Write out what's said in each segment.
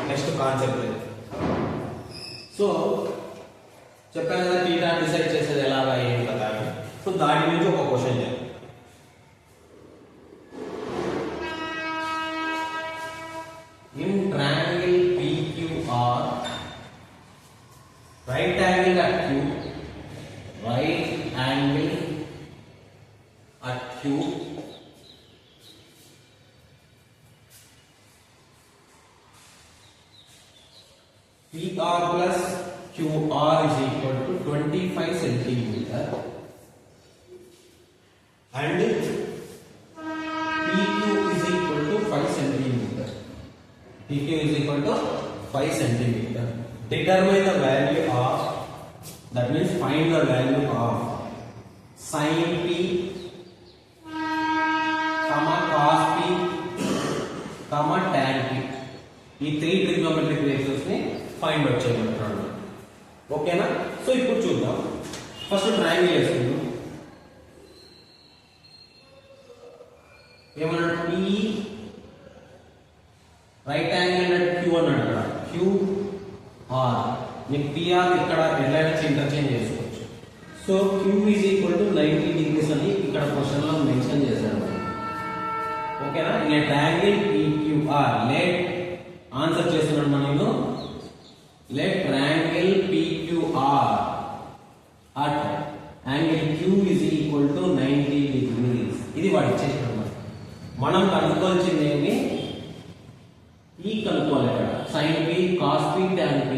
Next concept. So చెప్పాను కదా theta decide చేసేది ఎలాగా ఏం కదా. సో దాని నుంచి ఒక క్వశ్చన్ చేయాలి. In triangle PQR, right angle at Q, right angle at Q, PR plus QR is equal to 25 centimeter and PQ is equal to 5 centimeter. PQ is equal to 5 centimeter. Determine the value of, that means find the value of sin P, cos P, tan P. ఈ 3 trigonometric ratios ని find out చేయమంటున్నాడు. ఓకేనా? So ఇప్పుడు చూద్దాం. First triangle వేసుకుందాం. ఏమన్నాడు? P right angle at Q అన్నాడు. అక్కడ QR నీకు PR ఇక్కడ ఎట్లయినా ఇంటర్చేంజ్ చేసుకోవచ్చు. So Q is equal to 90 degrees అని ఇక్కడ క్వశ్చన్ లో మెన్షన్ చేశాడు. ఓకేనా? In a triangle PQR let answer చేస్తున్నాడు మనం. Let triangle PQR at angle Q is equal to 90 degrees. ఇది వాడు ఇచ్చేసాడు. మనం కనుక్కోవాల్సింది ఏమి? ఈ కనుక్కోవాలి. ఇక్కడ sin P, cos P, tan P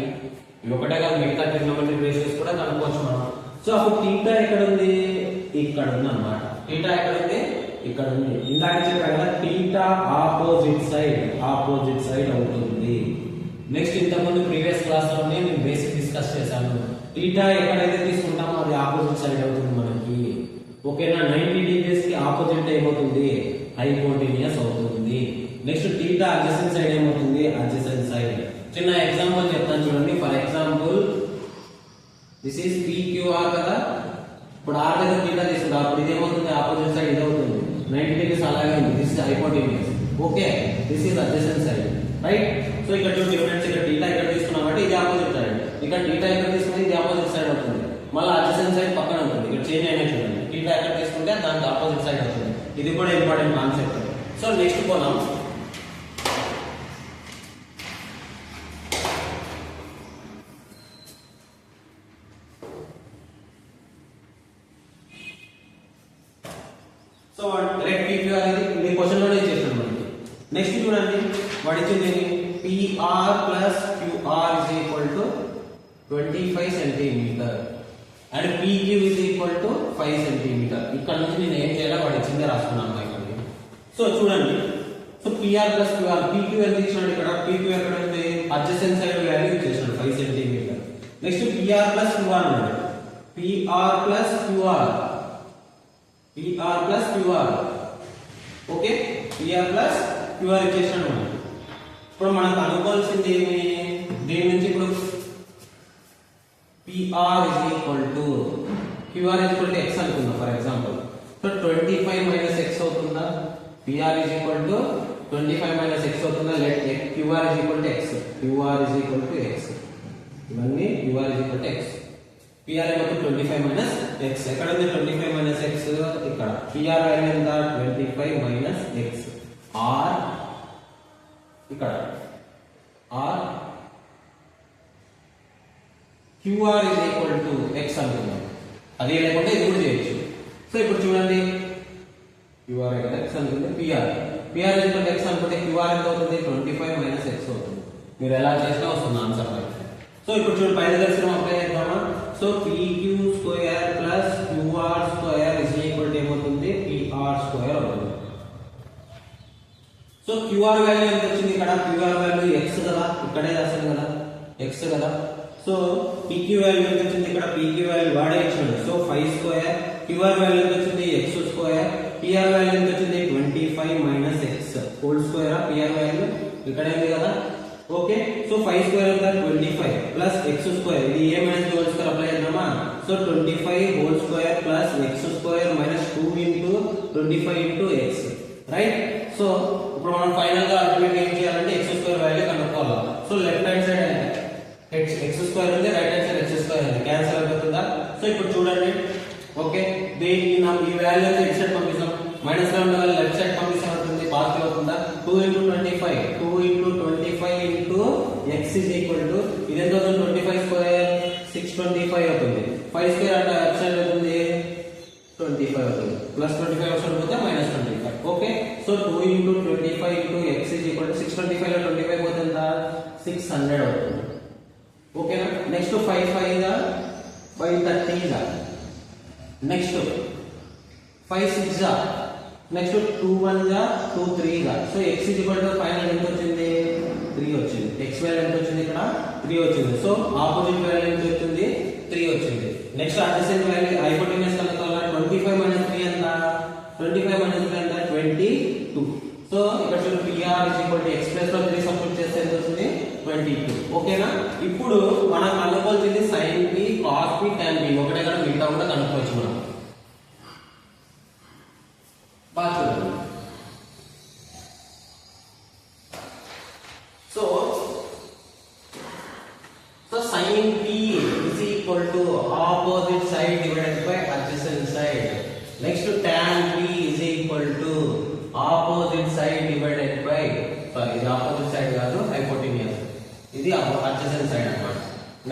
ఇవి ఒకటే కాదు, మిగతా ట్రిగ్నోమెట్రిక్ రేషియోస్ కూడా కనుక్కోవచ్చు మనం. సో అప్పుడు థీటా ఎక్కడ ఉంది? ఇక్కడ ఉంది అన్నమాట. థీటా ఎక్కడ ఉంది? ఇక్కడ ఉంది. ఇందాక చెప్పాను కదా థీటా ఆపోజిట్ సైడ్ అవుతుంది. నెక్స్ట్ ఇంతకుముందు ప్రీవియస్ క్లాస్ లోనే నేను బేసిక్ డిస్కస్ చేశాను. థీటా ఎక్కడైతే తీసుకుంటామో అది ఆపోజిట్ సైడ్ అవుతుంది మనకి. ఓకేనా? 90 డిగ్రీస్ కి ఆపోజిట్ ఏమవుతుంది? హైపోటెన్యూస్ అవుతుంది. నెక్స్ట్ థీటా అడ్జసెంట్ సైడ్ ఏమవుతుంది? Adjacent side. చిన్న ఎగ్జాంపుల్ చెప్తాను చూడండి. For example this is PQR కదా. ఇప్పుడు R దగ్గర థీటా తీసుకుంటా, అప్పుడు ఇది ఏమవుతుంది? ఆపోజిట్ సైడ్ ఇది అవుతుంది. 90 డిగ్రీస్ అలాగే ఉంది. This is hypotenuse. Okay, this is adjacent side, right? So ఇక్కడ చూడండి ఫ్రెండ్స్, ఇక్కడ థీటా ఇక్కడ తీసుకున్నాం కాబట్టి ఇది ఆపోజిట్ సైడ్. ఇక్కడ థీటా ఇక్కడ తీసుకుంటే ఇది ఆపోజిట్ సైడ్ అవుతుంది. మళ్ళీ అడ్జసెంట్ సైడ్ పక్కన ఉంటుంది. ఇక్కడ చేంజ్ అయినా చూడండి. థీటా ఎక్కడ తీసుకుంటే దానికి ఆపోజిట్ సైడ్ అవుతుంది. ఇది కూడా ఇంపార్టెంట్ కాన్సెప్ట్. సో నెక్స్ట్ పోదాం. సో లెట్ PQR అనేది ఈ క్వశ్చన్ లోనే చేస్తాడు మనకి. నెక్స్ట్ చూడండి, వాడు ఇచ్చింది PR plus QR is equal to 25 centimeter and PQ is equal to 5 centimeter. ఇక్కడ నుంచి నేను ఏం చేయాలో వాడు ఇచ్చిందే రాసుకున్నాను ఇక్కడ. సో చూడండి, so PR plus QR, PQ ఎంత ఇచ్చినాడు ఇక్కడ? PQ ఎక్కడ ఉంది? అడ్జసెంట్ సైడ్ వాల్యూ ఇచ్చేసాడు 5 centimeter. Next PR plus QR అన్నాడు. PR plus QR, PR plus QR. Okay, PR plus QR ఇచ్చేసాడు మనం. ఇప్పుడు మనం కనుక్కోవాల్సింది ఏమి? దీని నుంచి ఇప్పుడు PR is equal to QR is equal to x అనుకుందాం for example. So 25 minus x అవుతుందా? PR is equal to 25 minus x అవుతుందా? Let QR is equal to x. QR is equal to x. ఇవన్నీ QR is equal to x. PR ఏమవుతుంది? 25 minus x. ఎక్కడ ఉంది 25 minus x? ఇక్కడ. PR value ఎంత? 25 minus x. R ఇక్కడ. R QR is equal to x అనుకుందాం. అది లేకుంటే ఇది కూడా చేయొచ్చు. సో ఇప్పుడు చూడండి, QR ఇక్కడ x అనుకుంటే PR is equal to x అనుకుంటే QR ఎంత అవుతుంది? 25 minus x అవుతుంది. మీరు ఎలా చేసినా వస్తుంది ఆన్సర్. సో ఇప్పుడు చూడండి, పైన దర్శనం అప్లై చేద్దామా? So PQ square plus QR square is equal to ఏమవుతుంది? PR square అవుతుంది. సో QR వాల్యూ ఎంత వచ్చింది ఇక్కడ? QR వాల్యూ x కదా, ఇక్కడే రాశాను కదా, x కదా. సో PQ వాల్యూ ఎంత వచ్చింది ఇక్కడ? PQ వాల్యూ వాడే ఇచ్చాడు. So 5 square. QR వాల్యూ ఎంత వచ్చింది? x square. PR వాల్యూ ఎంత వచ్చింది? 25 minus x whole square. PR value ఇక్కడ ఉంది కదా. ఓకే, సో 5 స్క్వేర్ ఎంత? 25 ప్లస్ x స్క్వేర్. ఇది a minus b whole square apply చేద్దామా? So 25 whole square plus x square minus 2 into 25 into x, right? So ఇప్పుడు మనం ఫైనల్ గా ultimate ఏం చేయాలంటే x స్క్వేర్ వాల్యూ కనుక్కోవాలి. సో చూడండి. ఓకే, ఈ వాల్యూ ఇటు సైడ్ పంపిస్తాం, మైనస్ లో ఉన్న లెఫ్ట్ సైడ్ పంపిస్తాం అవుతుంది, పాజిటివ్ అవుతుందా? 2 × 25 2 × 25 into x is equal to ఇది ఎంత అవుతుంది? 25 స్క్వేర్ 625 అవుతుంది. 5 స్క్వేర్ అంటే లెఫ్ట్ సైడ్ అవుతుంది 25 అవుతుంది, ప్లస్ 25 అవసరం పోతే minus 25. Okay, so 2 × 25 into x is equal to 625 లో 25 పోతే ఎంత? 600 అవుతుంది. ఓకేనా? నెక్స్ట్ 5 5 గా 530 గా, నెక్స్ట్ 5 6 గా, నెక్స్ట్ 2 1 గా 2 3 గా. So x is equal to final ఎంత వచ్చింది? 3 వచ్చింది. x వాల్యూ ఎంత వచ్చింది? ఇక్కడ 3 వచ్చింది. సో ఆపోజిట్ వాల్యూ ఎంత వచ్చింది? 3 వచ్చింది. నెక్స్ట్ అడ్జసెంట్ వాల్యూ హైపోటెన్యూస్ కనుక్కోవాలా? 25 - 3 ఎంత? 25 - 3 ఎంత? 22. సో ఇక్కడ చూడు PR x ప్లస్ లో 3 సబ్స్టిట్యూట్ చేస్తే ఎంత వస్తుంది? 22. ఓకేనా? ఇప్పుడు మనం కనుక్కోవాల్సింది sin p cos p tan p ఒకటే కదా, మిగతా కూడా కనుక్కోవచ్చు మనం. బాగా చూడండి. So sin p is equal to opposite side divided by adjacent side. Next tan p is equal to opposite side divided by, sorry ఇది opposite side కాదు, hypotenuse, ఇది adjacent side అన్నమాట.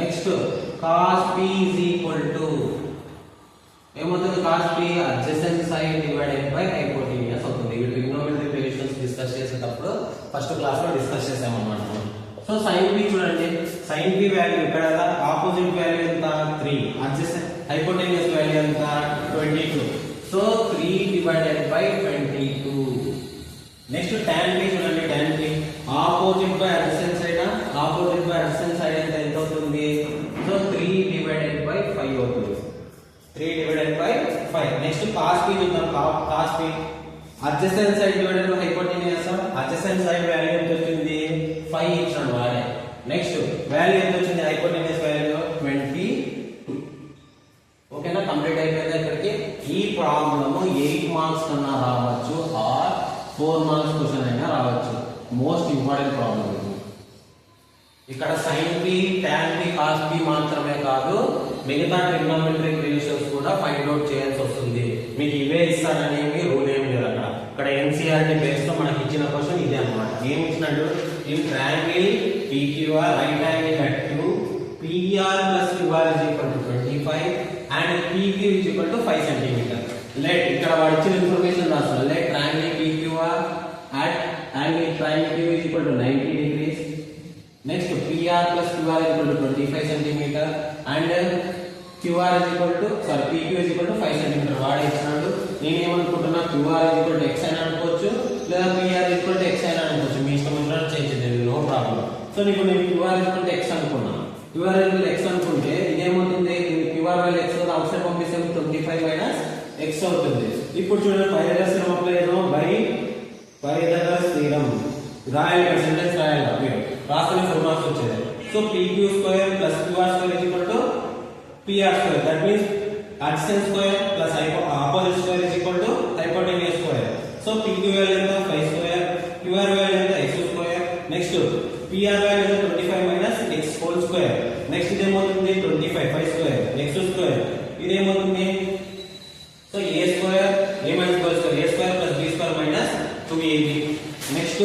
Next cos p is equal to ఏమవుతుంది? cos p adjacent side divided by hypotenuse అవుతుంది. ఇవి trigonometric relations discuss చేసేటప్పుడు first class లో discuss చేసాం అన్నమాట. సో sin p చూడండి, sin p వాల్యూ ఇక్కడ ఆపోజిట్ వాల్యూ ఎంత? 3, అడ్జసెంట్ హైపోటెన్యూస్ వాల్యూ ఎంత? 22. So 3 divided by 22. Next tan p చూడండి, tan p opposite by adjacent side, opposite by adjacent side ఎంత అవుతుంది? సో 3 డివైడెడ్ బై 5 అవుతుంది. 3 divided by 5. Next cos p చూద్దాం. cos p adjacent side divided by hypotenuse, adjacent side value ఎంత వచ్చింది? 5 ఇచ్చాడు వాడే. Next value ఎంత వచ్చింది? Hypotenuse value 22. ఓకేనా? కంప్లీట్ అయిపోయింది. ఇక్కడికి ఈ ప్రాబ్లమ్ 8 మార్క్స్ కన్నా రావచ్చు ఆర్ 4 మార్క్స్ క్వశ్చన్ అయినా రావచ్చు. మోస్ట్ ఇంపార్టెంట్ ప్రాబ్లమ్ ఇది. ఇక్కడ sin p tan p cos p మాత్రమే కాదు, మిగతా ట్రిగ్నోమెట్రిక్ రిలేషన్స్ కూడా ఫైండ్ అవుట్ చేయాల్సి వస్తుంది. మీకు ఇవే ఇస్తారనేమి రూల్ ఏం లేదు అక్కడ. ఇక్కడ NCERT బేస్ లో మనకి ఇచ్చిన క్వశ్చన్ ఇదే అన్నమాట. ఏం ఇచ్చినట్టు? In triangle PQR right angle at Q, PR plus QR is equal to 25 and PQ is equal to 5 cm. Let ఇక్కడ వాడు ఇచ్చిన ఇన్ఫర్మేషన్ రాస్తాను. Let triangle PQR at angle triangle Q is equal to 90 degrees. Next PR plus QR is equal to 25 cm and QR is equal to, sorry, PQ is equal to 5 cm. వాడు ఇచ్చినాడు. నేను ఏమనుకుంటున్నా, QR is equal to x అని అనుకోవచ్చు, లేదా PR is equal to x అని అనుకోవచ్చు. మీ ఇష్టం వచ్చినట్టు చేంజ్ చేయండి, నో ప్రాబ్లం. సో నీకు నేను QR is equal to x అనుకున్నా. QR is equal to x అనుకుంటే ఇదేమవుతుంది? QR value x out side పంపిస్తే 25 - x అవుతుంది. ఇప్పుడు చూడండి, పైథాగరస్ థీరం అప్లై చేద్దాం. పైథాగరస్ థీరం రాయాలి, సెంటెన్స్ రాయాలి. మీరు రాస్తేనే 4 మార్క్స్ వచ్చేది. So PQ² + QR² is equal to PR². That means adjacent square plus opposite square is equal to hypotenuse square. So PQ value ఎంత? 5², QR value ఎంత? x². Next PR value ఎంత? 25 - x whole square. Next ఇదేమవుతుంది? 25 5² x². ఇదేమవుతుంది? So a² a - square a² plus b² - 2ab. Next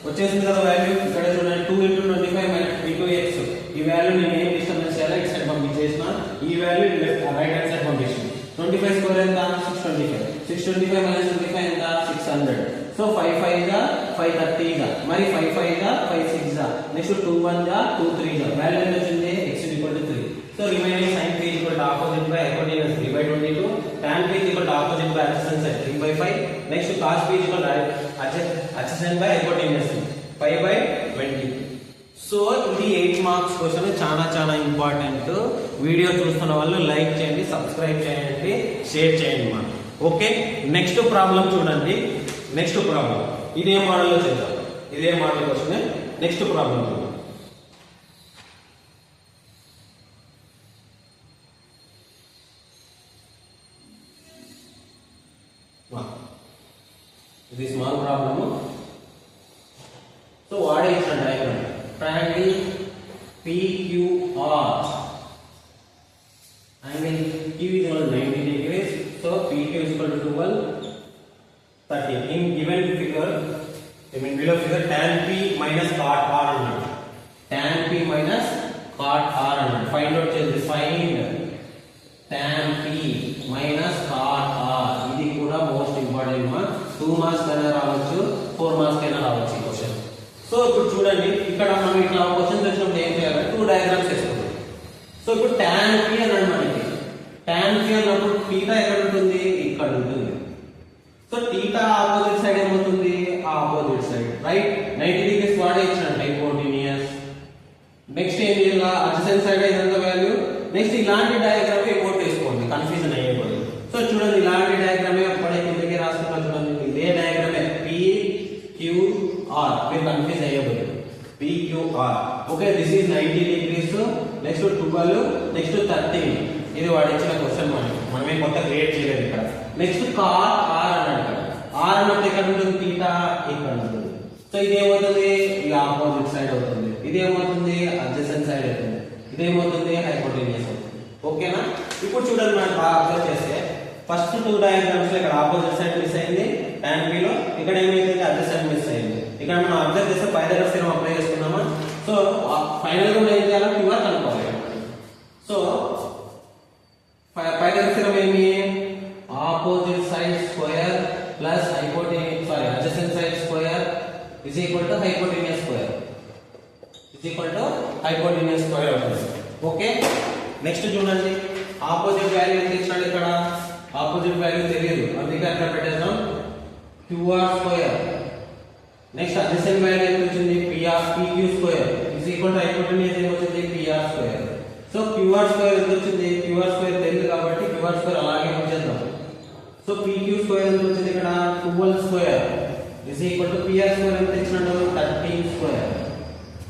వచ్చేసింది కదా value. ఇక్కడ చూడండి, 2 × 25 - 3x. ఈ వాల్యూ నేను ఏం డిస్టర్బెన్స్ చేయాలి? x సైడ్ పంపించేసిన. ఈ వాల్యూ రైట్ హ్యాండ్ సైడ్ పంపించిన. 25² ఎంత? 625. 625 - 25 ఎంత? 600. సో 5 5 గా 530 గా, మరి 5 5 గా 5 6 గా, నెక్స్ట్ 2 1 గా 2 3 గా. వాల్యూ ఎంత వచ్చింది? x = 3. So remaining sin p = opposite by hypotenuse 3/22, tan p = opposite by adjacent side 3/5. Next cos p = adjacent by hypotenuse 5/20. So ఇది 8 మార్క్స్ క్వశ్చన్. చాలా చాలా ఇంపార్టెంట్. వీడియో చూస్తున్న వాళ్ళు లైక్ చేయండి, సబ్స్క్రైబ్ చేయండి, షేర్ చేయండి మా. ఓకే, నెక్స్ట్ ప్రాబ్లం చూడండి. నెక్స్ట్ ప్రాబ్లం ఇదే మోడల్లో చేద్దాం. ఇదే మోడల్ క్వశ్చన్. నెక్స్ట్ ప్రాబ్లం చూద్దాం. ఇది స్మాల్ ప్రాబ్లమ్. సో వాడే ఇచ్చిన diagram triangle PQR, angle equal to 12, 13. In given figure, below figure, tan p minus cot r అన్నాడు. tan p minus cot r అన్నాడు. ఫైండ్ అవుట్ చేయండి. Find tan p minus cot r. ఇది కూడా most important mark. 2 marks కైనా రావచ్చు, 4 marks కైనా రావచ్చు ఈ క్వశ్చన్. సో ఇప్పుడు చూడండి, ఇక్కడ మనం ఇట్లా క్వశ్చన్ వచ్చినప్పుడు ఏం చేయాలి? 2 డయాగ్రామ్స్ వేసుకోవాలి. సో ఇప్పుడు tan p అన్నాడు మనకి. tan p అన్నప్పుడు θ ఎక్కడ ఉంటుంది? ఇక్కడ ఉంటుంది. సో θ ఆపోజిట్ సైడ్ ఏమవుతుంది? Opposite side, right? 90 డిగ్రీస్ వాడే ఇచ్చాడు హైపోటెన్యూస్. నెక్స్ట్ ఏం చేయాలి? అడ్జసెంట్ సైడ్ ఇదంతా వాల్యూ. నెక్స్ట్ ఇలాంటి డయాగ్రామ్ ఇంపోర్ట్ చేసుకోండి, కన్ఫ్యూజన్ అయ్యేది. సో చూడండి, ఇలాంటి డయాగ్రామే అప్పుడే కిందకి రాసుకున్నాం. చూడండి, ఇదే డయాగ్రామే P Q R. మీరు కన్ఫ్యూజ్ అయ్యేది. P Q R. Okay, this is 90 degrees. Next 12, next 13. ఇది వాడు ఇచ్చిన క్వశ్చన్. మనమే కొత్త క్రియేట్ చేయలేదు ఇక్కడ. నెక్స్ట్ cot R అన్నాడు. ఇక్కడ R అన్నప్పుడు ఎక్కడ ఉంటుంది? θ ఇక్కడ ఉంటుంది. సో ఇది ఏమవుతుంది? ఇది ఆపోజిట్ సైడ్ అవుతుంది. ఇది ఏమవుతుంది? అడ్జసెంట్ సైడ్ అవుతుంది. ఇది ఏమవుతుంది? హైపోటెన్యూస్ అవుతుంది. ఓకేనా? ఇప్పుడు చూడండి, మనం బాగా అబ్జర్వ్ చేస్తే ఫస్ట్ 2 డయాగ్రామ్స్ లో ఇక్కడ ఆపోజిట్ సైడ్ మిస్ అయింది tan p లో. ఇక్కడ ఏమైంది? అడ్జసెంట్ మిస్ అయింది. ఇక్కడ మనం అబ్జర్వ్ చేస్తే పైథాగరస్ థియరం అప్లై చేసుకున్నామా? సో ఫైనల్ గా మనం ఏం చేయాలి? QR కనుక్కోవాలి. సో పైథాగరస్ థియరం ఏమి? Opposite side square plus adjacent side square is equal to hypotenuse square. Is equal to hypotenuse square అవుతుంది. ఓకే, నెక్స్ట్ చూడండి, ఆపోజిట్ వాల్యూ ఎంత ఇచ్చాడు? ఇక్కడ ఆపోజిట్ వాల్యూ తెలియదు, అందుకే అట్లా పెట్టేద్దాం. QR square. Next adjacent value ఎంత వచ్చింది? PQ square is equal to hypotenuse ఏమవుతుంది? PR square. So QR square ఎంత వచ్చింది? QR స్క్వేర్ తెలియదు కాబట్టి QR స్క్వేర్ అలాగే ఉంచేద్దాం. సో PQ స్క్వేర్ ఎంత వచ్చింది? ఇక్కడ 12 square is equal to PR square ఎంత ఇచ్చినాడు? 13 square.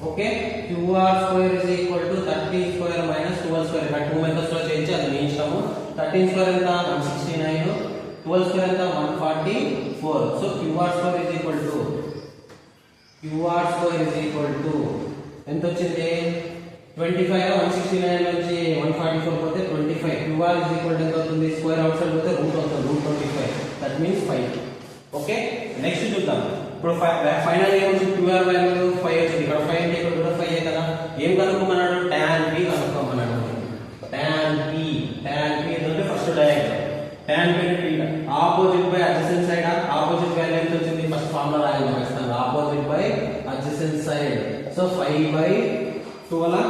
Okay, QR square is equal to 13 square minus 12 square. ఇక్కడ 2 మెథడ్స్ లో చేయించి అది మీ ఇష్టము. 13 స్క్వేర్ ఎంత? 169. 12 స్క్వేర్ ఎంత? 144. So QR square is equal to ఎంత వచ్చింది? 25. 169 నుంచి 144 పోతే 25. QR is equal to ఎంత అవుతుంది? స్క్వేర్ అవుట్ సైడ్ పోతే రూట్ అవుతుంది, root 25. That means 5. Okay, next చూద్దాం. ఇప్పుడు ఫైనల్ ఏమొచ్చింది? QR వాల్యూ 5 వచ్చింది. ఇక్కడ 5 అంటే ఇక్కడ కూడా 5 కదా. ఏం కనుక్కోమన్నాడు? tan p కనుక్కోమన్నాడు. tan p అంటే ఫస్ట్ డయాగ్రామ్. tan p అంటే opposite by adjacent side. Opposite value ఎంత వచ్చింది? ఫస్ట్ ఫార్ములా రాయాలి ఖచ్చితంగా. Opposite by adjacent side. So 5/12.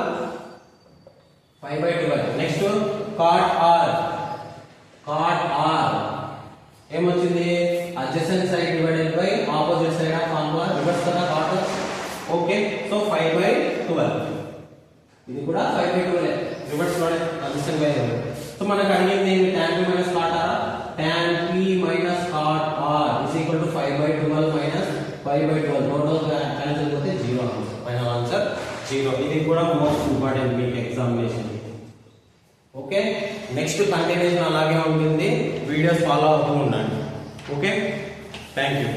5/12. Next cot R. ఏమొచ్చింది? Adjacent side divided by opposite side of formula reverse కదా cot. Okay, so 5/12. ఇది కూడా 5/12 reverse లోనే అడ్జసెంట్ బై. సో మనకు అడిగింది tan p minus cot r. tan p minus cot r is equal to 5/12 minus 5/12. Total cancel చేస్తే 0 answer. Final answer 0. ఇది కూడా most important మీకు ఎగ్జామినేషన్. ఓకే, నెక్స్ట్ కంటిన్యూషన్ అలాగే ఉంటుంది. వీడియోస్ ఫాలో అవుతూ ఉండండి. Okay, thank you.